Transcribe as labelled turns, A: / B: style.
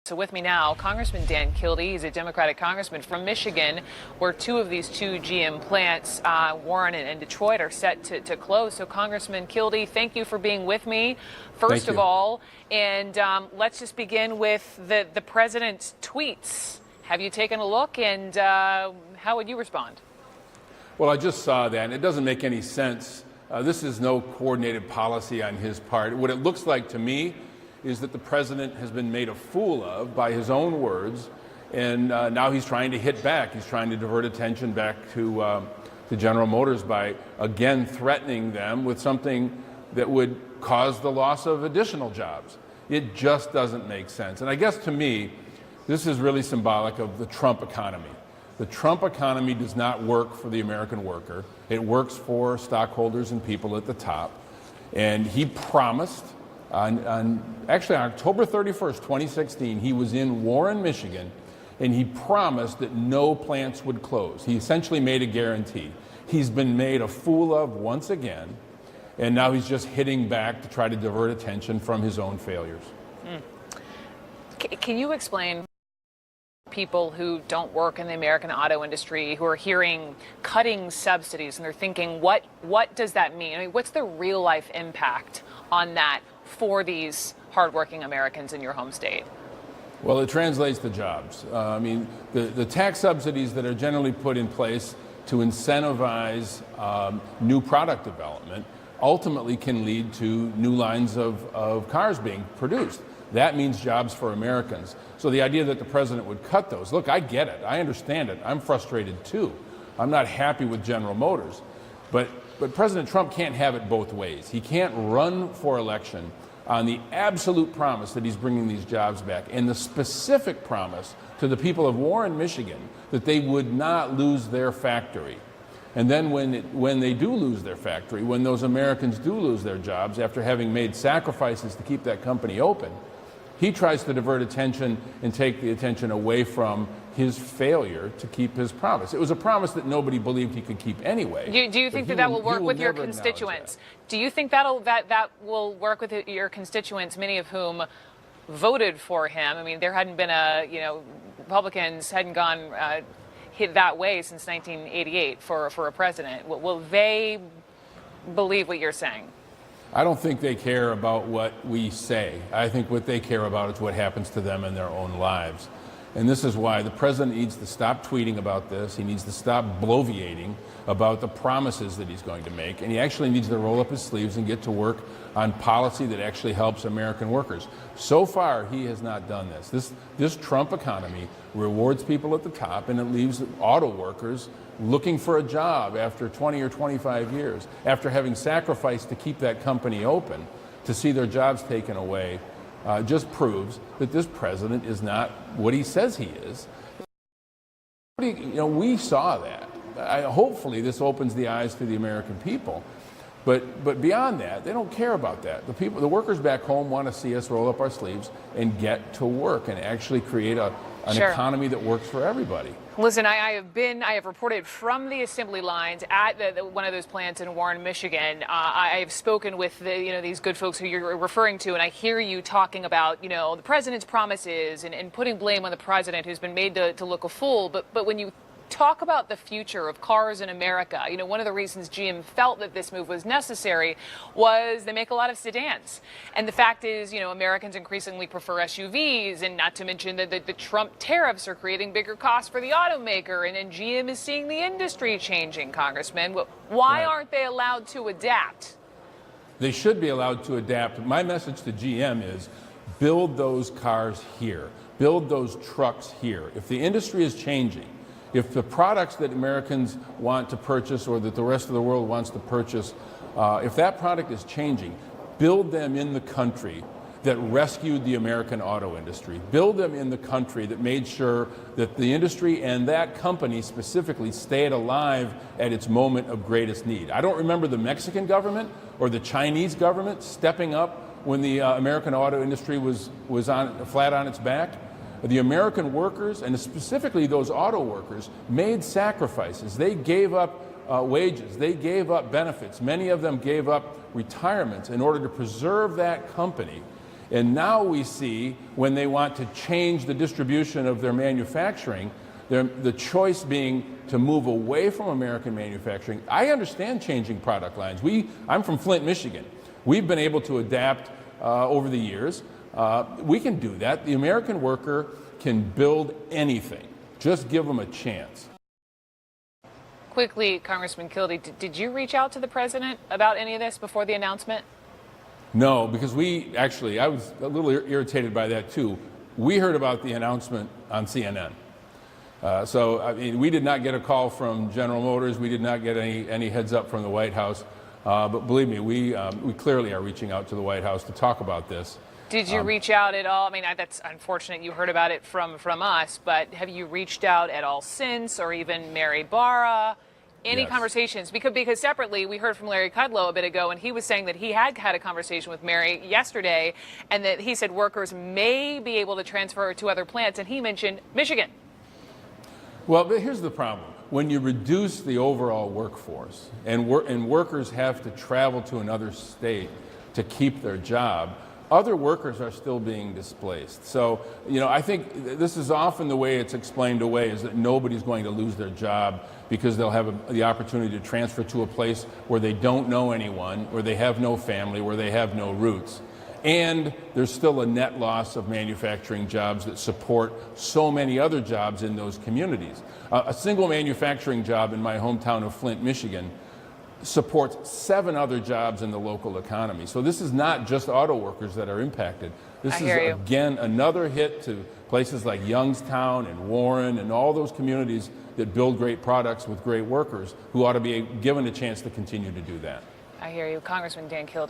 A: So with me now, Congressman Dan Kildee. He's a Democratic congressman from Michigan, where two of these two GM plants, Warren and Detroit, are set to close. So Congressman Kildee, thank you for being with me, first of all. And let's just begin with the president's tweets. Have you taken a look, and how would you respond?
B: Well, I just saw that, and it doesn't make any sense. This is no coordinated policy on his part. What it looks like to me is that the president has been made a fool of by his own words, and now he's trying to hit back. He's trying to divert attention back to General Motors by, again, threatening them with something that would cause the loss of additional jobs. It just doesn't make sense. And I guess to me, this is really symbolic of the Trump economy. The Trump economy does not work for the American worker. It works for stockholders and people at the top. And he promised actually on October 31st, 2016, he was in Warren, Michigan, and he promised that no plants would close. He essentially made a guarantee. He's been made a fool of once again, and now he's just hitting back to try to divert attention from his own failures.
A: Can you explain people who don't work in the American auto industry, who are hearing cutting subsidies, and they're thinking, what does that mean? I mean, what's the real life impact on that for these hardworking Americans in your home state?
B: Well, it translates to jobs. I mean, the tax subsidies that are generally put in place to incentivize new product development ultimately can lead to new lines of cars being produced. That means jobs for Americans. So the idea that the president would cut those, look, I get it. I understand it. I'm frustrated too. I'm not happy with General Motors. But President Trump can't have it both ways. He can't run for election on the absolute promise that he's bringing these jobs back and the specific promise to the people of Warren, Michigan, that they would not lose their factory. And then when they do lose their factory, when those Americans do lose their jobs after having made sacrifices to keep that company open, he tries to divert attention and take the attention away from his failure to keep his promise. It was a promise that nobody believed he could keep anyway.
A: Do you think that will work with your constituents? Do you think that will work with your constituents, many of whom voted for him? I mean, there hadn't been Republicans hadn't gone hit that way since 1988 for a president. Will they believe what you're saying?
B: I don't think they care about what we say. I think what they care about is what happens to them in their own lives. And this is why the president needs to stop tweeting about this. He needs to stop bloviating about the promises that he's going to make. And he actually needs to roll up his sleeves and get to work on policy that actually helps American workers. So far, he has not done this. This Trump economy rewards people at the top, and it leaves auto workers looking for a job after 20 or 25 years, after having sacrificed to keep that company open, to see their jobs taken away. Just proves that this president is not what he says he is. We saw that. Hopefully this opens the eyes to the American people. But beyond that, they don't care about that. The workers back home want to see us roll up our sleeves and get to work and actually create an economy that works for everybody.
A: Listen, I have reported from the assembly lines at one of those plants in Warren, Michigan. I have spoken with these good folks who you're referring to, and I hear you talking about the president's promises and putting blame on the president, who's been made to look a fool. But when you talk about the future of cars in America, one of the reasons GM felt that this move was necessary was they make a lot of sedans. And the fact is, Americans increasingly prefer SUVs, and not to mention that the Trump tariffs are creating bigger costs for the automaker, and GM is seeing the industry changing, Congressman. Why aren't they allowed to adapt?
B: They should be allowed to adapt. My message to GM is build those cars here. Build those trucks here. If the industry is changing, if the products that Americans want to purchase or that the rest of the world wants to purchase, if that product is changing, build them in the country that rescued the American auto industry. Build them in the country that made sure that the industry and that company specifically stayed alive at its moment of greatest need. I don't remember the Mexican government or the Chinese government stepping up when the American auto industry was flat on its back. The American workers, and specifically those auto workers, made sacrifices. They gave up wages. They gave up benefits. Many of them gave up retirements in order to preserve that company And now we see when they want to change the distribution of their manufacturing, the choice being to move away from American manufacturing. I understand changing product lines. I'm from Flint, Michigan. We've been able to adapt over the years. We can do that. The American worker can build anything. Just give them a chance.
A: Quickly, Congressman Kildee, did you reach out to the president about any of this before the announcement?
B: No, because I was a little irritated by that too. We heard about the announcement on CNN. So I mean, we did not get a call from General Motors. We did not get any heads up from the White House. But believe me, we clearly are reaching out to the White House to talk about this.
A: Did you reach out at all? I mean, that's unfortunate you heard about it from us, but have you reached out at all since, or even Mary Barra? Any
B: Yes.
A: conversations? Because separately, we heard from Larry Kudlow a bit ago, and he was saying that he had a conversation with Mary yesterday, and that he said workers may be able to transfer to other plants, and he mentioned Michigan.
B: Well, but here's the problem. When you reduce the overall workforce and workers have to travel to another state to keep their job, other workers are still being displaced. So, I think this is often the way it's explained away, is that nobody's going to lose their job because they'll have the opportunity to transfer to a place where they don't know anyone, where they have no family, where they have no roots. And there's still a net loss of manufacturing jobs that support so many other jobs in those communities. A single manufacturing job in my hometown of Flint, Michigan, supports 7 other jobs in the local economy. So this is not just auto workers that are impacted. This is, again, another hit to places like Youngstown and Warren and all those communities that build great products with great workers who ought to be given a chance to continue to do that.
A: I hear you. Congressman Dan Kildee.